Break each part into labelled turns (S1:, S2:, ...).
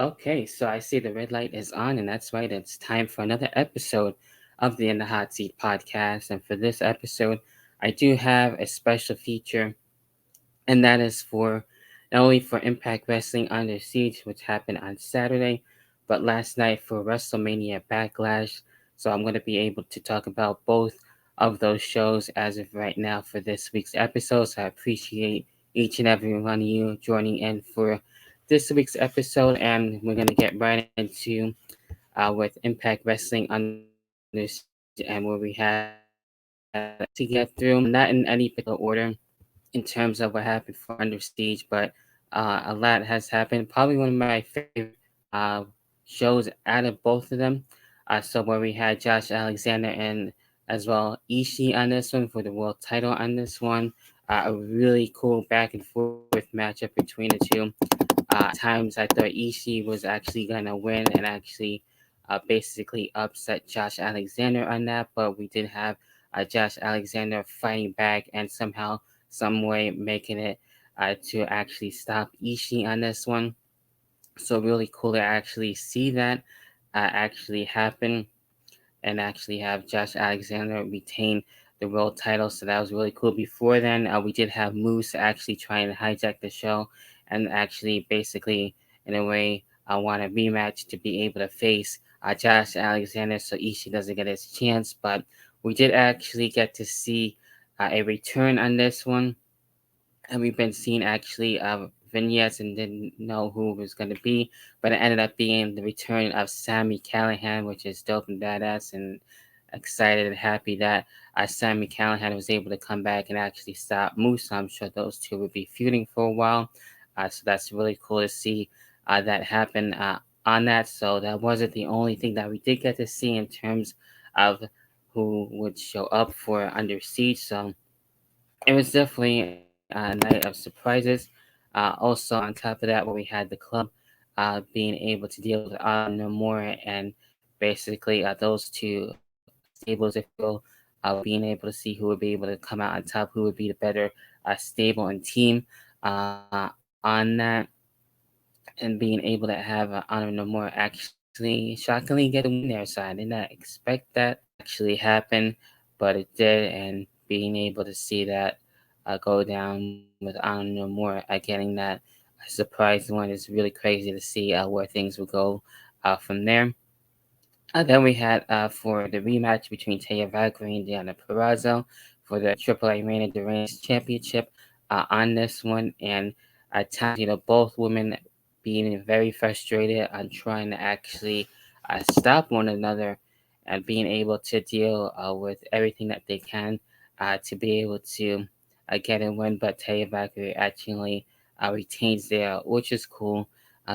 S1: Okay, so I see the red light is on, and that's right. It's time for another episode of the In the Hot Seat podcast. And for this episode, I do have a special feature, and that is for not only for Impact Wrestling Under Siege, which happened on Saturday, but last night for WrestleMania Backlash. So I'm going to be able to talk about both of those shows as of right now for this week's episode. So I appreciate each and every one of you joining in for this week's episode, and we're going to get right into with Impact Wrestling Under Siege, and where we had to get through, not in any particular order in terms of what happened for Under Siege, but a lot has happened. Probably one of my favorite uh, shows out of both of them. So where we had Josh Alexander and as well Ishii on this one for the world title on this one. A really cool back and forth matchup between the two. Times I thought Ishii was actually gonna win and actually basically upset Josh Alexander on that, but we did have Josh Alexander fighting back and somehow, some way, making it to actually stop Ishii on this one. So really cool to actually see that actually happen and actually have Josh Alexander retain the world title. So that was really cool. Before then, we did have Moose actually trying to hijack the show and actually basically, in a way, want a rematch to be able to face Josh Alexander so Ishii doesn't get his chance. But we did actually get to see a return on this one, and we've been seeing actually vignettes and didn't know who it was going to be, but it ended up being the return of Sammy Callahan, which is dope and badass, and excited and happy that Sammy Callahan was able to come back and actually stop Moose. I'm sure those two would be feuding for a while, so that's really cool to see that happen on that. So that wasn't the only thing that we did get to see in terms of who would show up for Under Siege. So it was definitely a night of surprises. Also, on top of that, where we had the club being able to deal with Honor No More and basically those two stables, if you will, being able to see who would be able to come out on top, who would be the better stable and team on that, and being able to have Honor No More actually shockingly get the win there. So I did not expect that to actually happen, but it did, and being able to see that go down with Honor No More, getting that surprise one is really crazy to see where things will go from there. Then we had for the rematch between Tayyip Valkyrie and Deanna Perazzo for the AAA Reign of Durians Championship on this one. And at times, both women being very frustrated on trying to actually stop one another and being able to deal with everything that they can to be able to get a win. But Tayyip Valkyrie actually retains there, which is cool,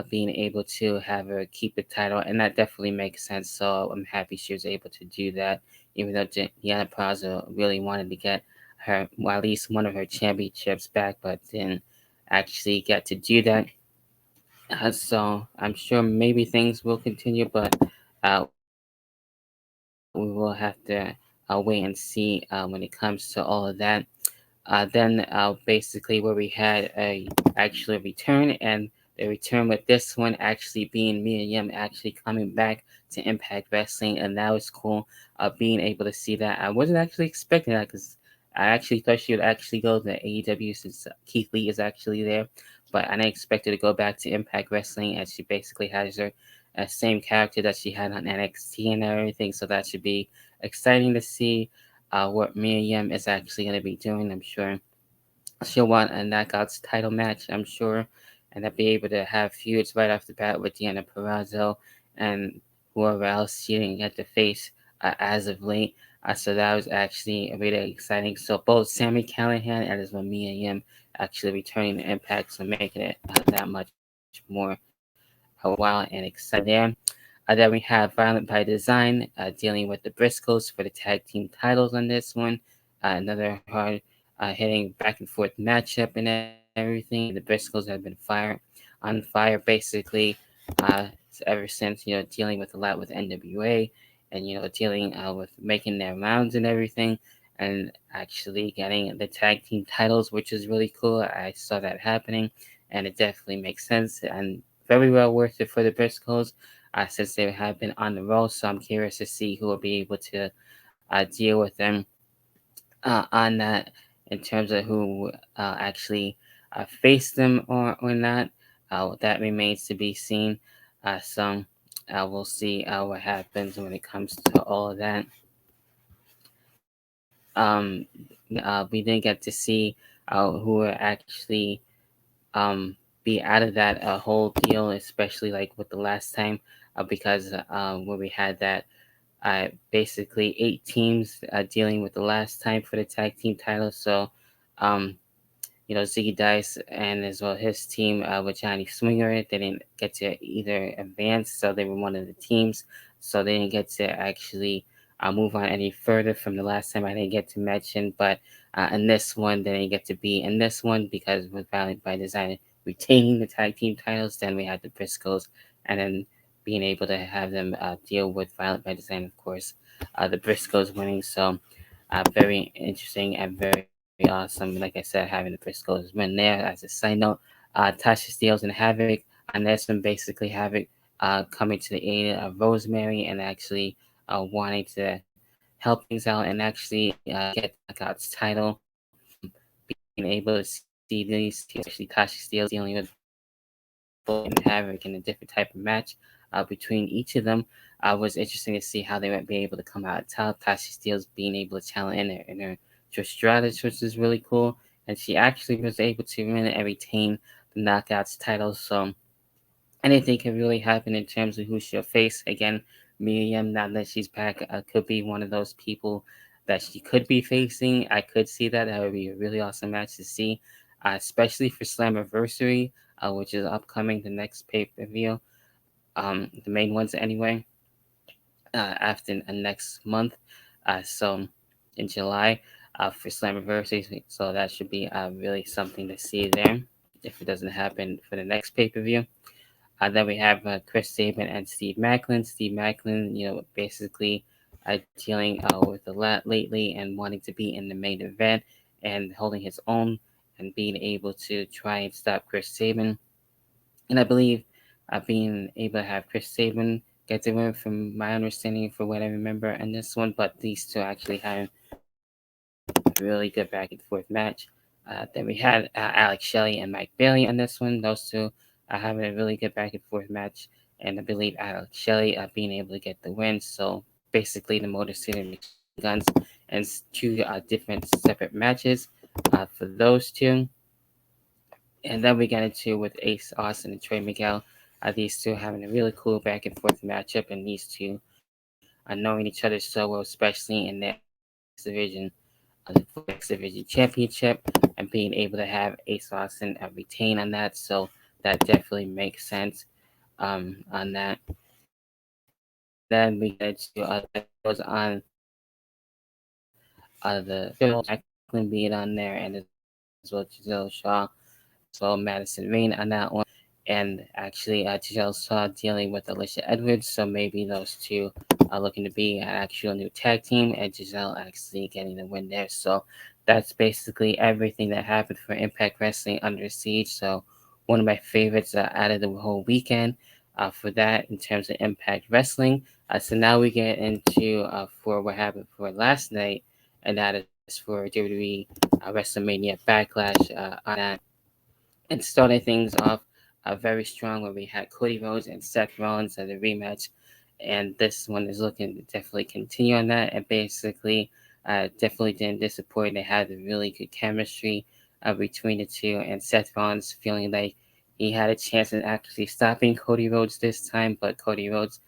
S1: being able to have her keep the title, and that definitely makes sense. So I'm happy she was able to do that, even though Deanna Praza really wanted to get her, well, at least one of her championships back, but didn't actually get to do that. So I'm sure maybe things will continue, but we will have to wait and see when it comes to all of that. Then basically where we had a actual return, and the return with this one actually being Mia Yim actually coming back to Impact Wrestling, and that was cool. Being able to see that, I wasn't actually expecting that because I actually thought she would actually go to AEW since Keith Lee is actually there, but I didn't expect her to go back to Impact Wrestling as she basically has her same character that she had on NXT and everything. So that should be exciting to see what Mia Yim is actually going to be doing. I'm sure she'll want a Knockouts title match, I'm sure, and I'll be able to have feuds right off the bat with Deanna Perazzo and whoever else she didn't get to face as of late. So that was actually really exciting. So both Sammy Callahan and as well Mia Yim actually returning to Impact, so making it that much more wild and exciting there. Then we have Violent by Design dealing with the Briscoes for the tag team titles on this one. Another hard hitting back and forth matchup and everything. The Briscoes have been on fire basically uh, ever since, dealing with a lot with NWA and, dealing with making their rounds and everything, and actually getting the tag team titles, which is really cool. I saw that happening, and it definitely makes sense. And very well worth it for the Briscoes, since they have been on the roll. So I'm curious to see who will be able to deal with them on that in terms of who actually face them or not. That remains to be seen. So we'll see what happens when it comes to all of that. We didn't get to see who are actually um, be out of that whole deal, especially like with the last time, because when we had that basically 8 teams dealing with the last time for the tag team title. So, um, Ziggy Dice and as well his team with Johnny Swinger, they didn't get to either advance, so they were one of the teams. So they didn't get to actually move on any further from the last time I didn't get to mention. But in this one, they didn't get to be in this one because with Valiant by Design retaining the tag team titles, then we had the Briscoes, and then being able to have them deal with Violent by Design, of course, the Briscoes winning. So very interesting and very awesome. Like I said, having the Briscoes win there. As a side note, Tasha Steelz and Havoc on this one, basically Havoc coming to the aid of Rosemary and actually wanting to help things out and actually get the Knockouts title. Being able to see these two, especially Tasha Steelz dealing with and Havoc in a different type of match between each of them was interesting to see how they would be able to come out top. Tasha Steelz being able to challenge in her Trish Stratus, which is really cool, and she actually was able to win and retain the Knockouts title. So anything can really happen in terms of who she'll face. Again, Miriam, now that she's back, could be one of those people that she could be facing. I could see that. That would be a really awesome match to see, especially for Slammiversary, which is upcoming, the next pay per view. The main ones anyway, after next month. So in July for Slammiversary. So that should be really something to see there if it doesn't happen for the next pay per view. Then we have Chris Sabin and Steve Macklin. Steve Macklin, basically dealing with a lot lately and wanting to be in the main event and holding his own and being able to try and stop Chris Sabin. And I believe being able to have Chris Sabin get the win from my understanding for what I remember in this one, but these two actually had a really good back and forth match. Then we had Alex Shelley and Mike Bailey on this one. Those two having a really good back and forth match, and I believe Alex Shelley being able to get the win. So basically, the Motor City Machine Guns and two different separate matches for those two. And then we got into with Ace Austin and Trey Miguel. These two having a really cool back and forth matchup, and these two knowing each other so well, especially in their division, the X Division Championship, and being able to have Ace Austin retain on that. So that definitely makes sense on that. Then we get to that goes on the Jacqueline being on there, and as well Giselle Shaw, as well Madison Rain on that one. And actually, Giselle Shaw dealing with Alicia Edwards, so maybe those two are looking to be an actual new tag team, and Giselle actually getting the win there. So that's basically everything that happened for Impact Wrestling Under Siege. So one of my favorites out of the whole weekend for that in terms of Impact Wrestling. So now we get into for what happened for last night, and that is for WWE Wrestlemania Backlash on that. And started things off very strong where we had Cody Rhodes and Seth Rollins at the rematch. And this one is looking to definitely continue on that. And basically, definitely didn't disappoint. They had a really good chemistry between the two. And Seth Rollins feeling like he had a chance in actually stopping Cody Rhodes this time. But Cody Rhodes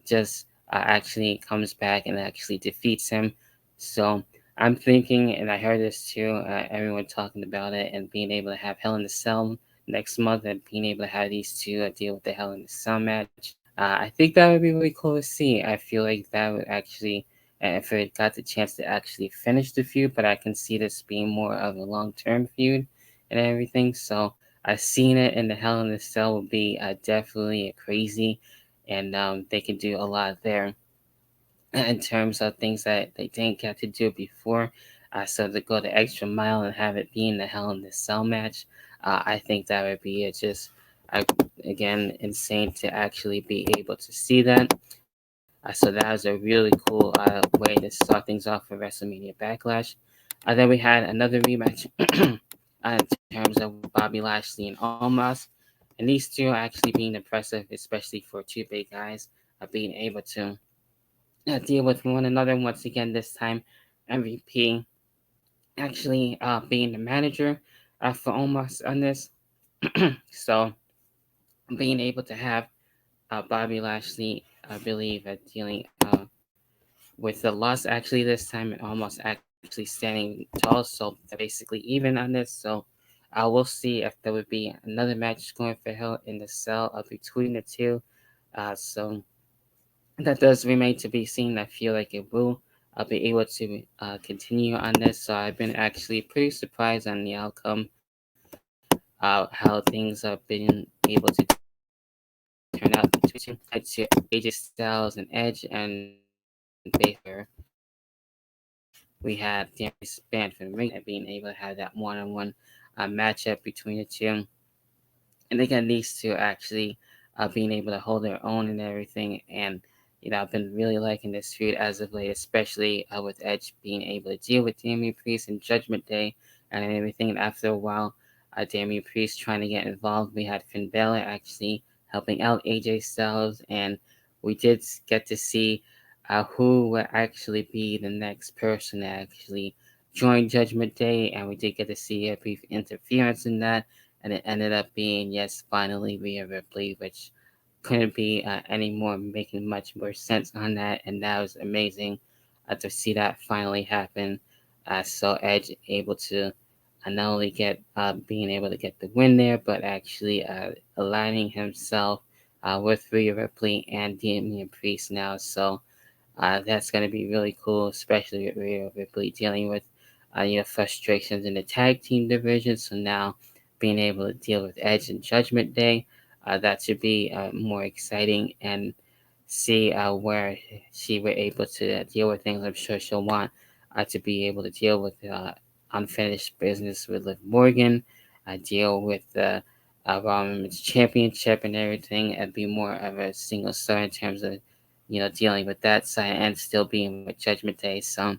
S1: just actually comes back and actually defeats him. So I'm thinking, and I heard this too, everyone talking about it and being able to have Hell in the Cell next month and being able to have these two deal with the Hell in the Cell match. I think that would be really cool to see. I feel like that would actually, if it got the chance to actually finish the feud, but I can see this being more of a long term feud and everything. So I've seen it in the Hell in the Cell will be definitely crazy, and they can do a lot there in terms of things that they didn't get to do before. So to go the extra mile and have it be in the Hell in the Cell match, I think that would be just again insane to actually be able to see that. So that was a really cool way to start things off for WrestleMania Backlash. Then we had another rematch in terms of with Bobby Lashley and Omos. And these two actually being impressive, especially for two big guys, being able to deal with one another once again. This time, MVP actually being the manager for Omos on this. So being able to have Bobby Lashley, I believe, dealing with the loss actually this time and almost actually standing tall. So they're basically even on this. So we'll see if there would be another match going for Hill in the cell between the two. So that does remain to be seen. I feel like it will be able to continue on this. So I've been actually pretty surprised on the outcome, how things have been able to turn out between the two. To AJ Styles and Edge and Baylor. We had Darius Band from Ring and being able to have that one-on-one matchup between the two. And again, these two actually being able to hold their own and everything. And I've been really liking this feud as of late, especially with Edge being able to deal with Damian Priest and Judgment Day and everything. And after a while, Damian Priest trying to get involved. We had Finn Balor actually helping out AJ Styles, and we did get to see who would actually be the next person to actually join Judgment Day, and we did get to see a brief interference in that, and it ended up being, yes, finally Rhea Ripley, which couldn't be any more making much more sense on that, and that was amazing to see that finally happen. So Edge able to not only get being able to get the win there, but actually aligning himself with Rhea Ripley and Damian Priest now. So that's going to be really cool, especially with Rhea Ripley dealing with frustrations in the tag team division. So now being able to deal with Edge and Judgment Day, that should be more exciting and see where she were able to deal with things. I'm sure she'll want to be able to deal with unfinished business with Liv Morgan, deal with the Raw Women's Championship and everything, and be more of a single star in terms of dealing with that side and still being with Judgment Day. So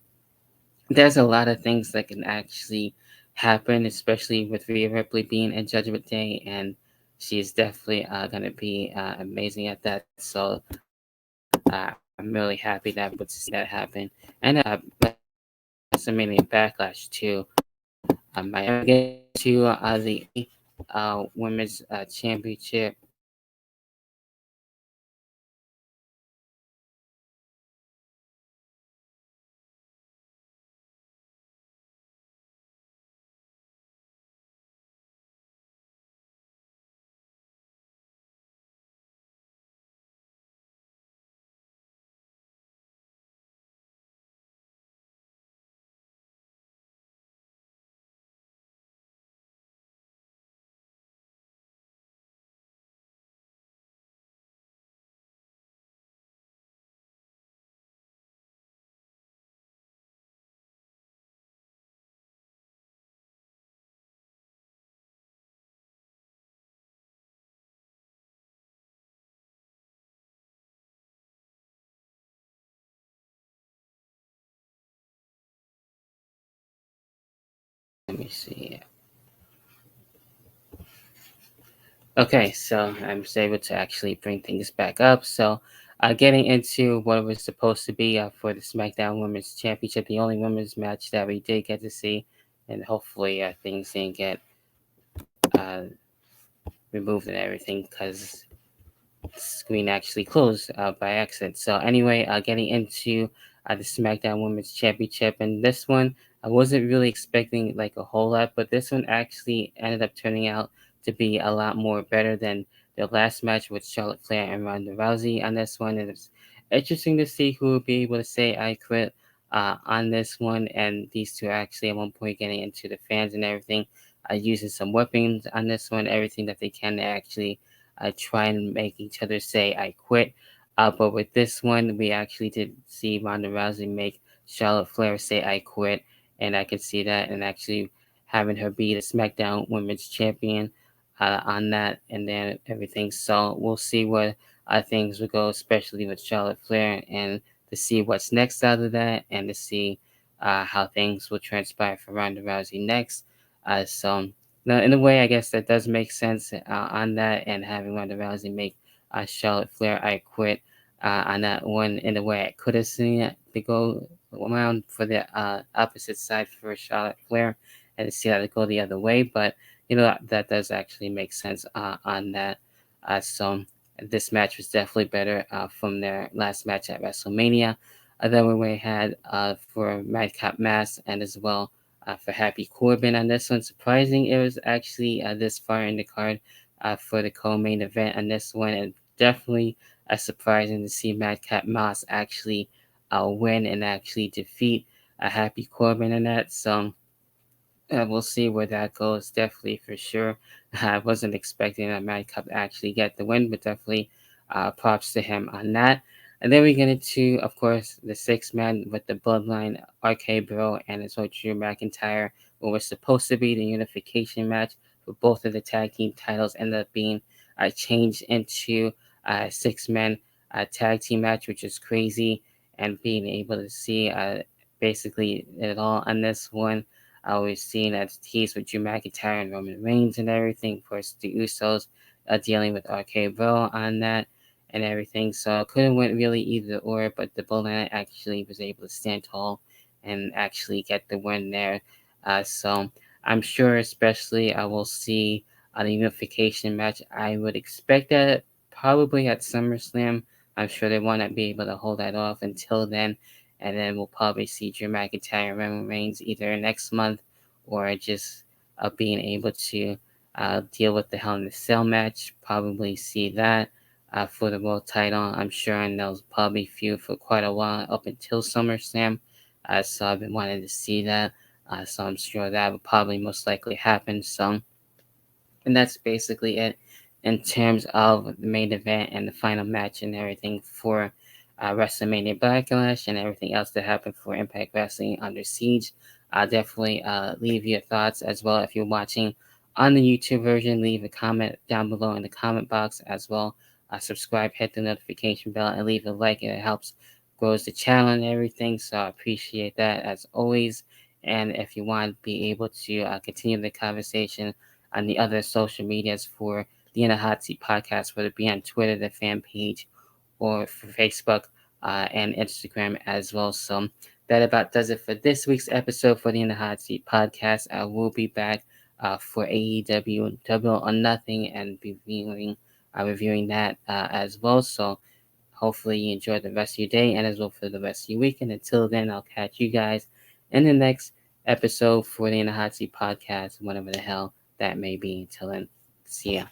S1: there's a lot of things that can actually happen, especially with Rhea Ripley being in Judgment Day, and she's definitely going to be amazing at that. So I'm really happy that we're able to see that happen. And WrestleMania Backlash too. I am going to get into the Women's Championship. Let me see. Okay, so I was able to actually bring things back up. So, getting into what was supposed to be for the SmackDown Women's Championship, the only women's match that we did get to see, and hopefully things didn't get uh, removed and everything because screen actually closed by accident. So anyway, getting into the SmackDown Women's Championship, and this one I wasn't really expecting like a whole lot, but this one actually ended up turning out to be a lot more better than the last match with Charlotte Flair and Ronda Rousey on this one. And it's interesting to see who will be able to say I quit on this one, and these two actually at one point getting into the fans and everything, using some weapons on this one, everything that they can to actually try and make each other say I quit. But with this one, we actually did see Ronda Rousey make Charlotte Flair say I quit, and I could see that, and actually having her be the SmackDown Women's Champion. on that, and then everything. So we'll see what things will go, especially with Charlotte Flair, and to see what's next out of that, and to see how things will transpire for Ronda Rousey next. So, now, in a way, I guess that does make sense on that, and having Ronda Rousey make Charlotte Flair I Quit on that one. In a way, I could have seen it to go around for the opposite side for Charlotte Flair, and to see that to go the other way, but that does actually make sense on that. So this match was definitely better from their last match at WrestleMania than we had for Madcap Mass, and as well for Happy Corbin on this one. Surprising it was actually this far in the card for the co-main event on this one, and definitely surprising to see Madcap Moss actually win and actually defeat Happy Corbin in that. So we'll see where that goes. Definitely for sure. I wasn't expecting that Madcap actually get the win, but definitely props to him on that. And then we get into, of course, the six man with the Bloodline, RK Bro, and as well Drew McIntyre, what was supposed to be the unification match for both of the tag team titles, ended up being changed into a six-man tag team match, which is crazy. And being able to see basically it all on this one. I was seeing that he's with Drew McIntyre and Roman Reigns and everything. Of course, the Usos dealing with RK Bro on that and everything. So it couldn't went really either or, but the Bloodline actually was able to stand tall and actually get the win there. So I'm sure, especially, I will see the unification match. I would expect that probably at SummerSlam. I'm sure they want to be able to hold that off until then, and then we'll probably see Drew McIntyre and Roman Reigns either next month or just being able to deal with the Hell in a Cell match. Probably see that for the world title, I'm sure, and they'll probably feud for quite a while up until SummerSlam. So I've been wanting to see that. So I'm sure that will probably most likely happen. So, and that's basically it in terms of the main event and the final match and everything for WrestleMania Backlash and everything else that happened for Impact Wrestling Under Siege. Definitely leave your thoughts as well if you're watching on the YouTube version. Leave a comment down below in the comment box as well. Subscribe, hit the notification bell, and leave a like. It helps grows the channel and everything. So I appreciate that as always. And if you want to be able to continue the conversation on the other social medias for the In the Hot Seat podcast, whether it be on Twitter, the fan page, or for Facebook and Instagram as well. So that about does it for this week's episode for the In the Hot Seat podcast. I will be back for AEW Double or Nothing and be reviewing that as well. So hopefully you enjoy the rest of your day and as well for the rest of your week. And until then, I'll catch you guys in the next episode for the In the Hot Seat podcast, whatever the hell that may be. Until then, see ya.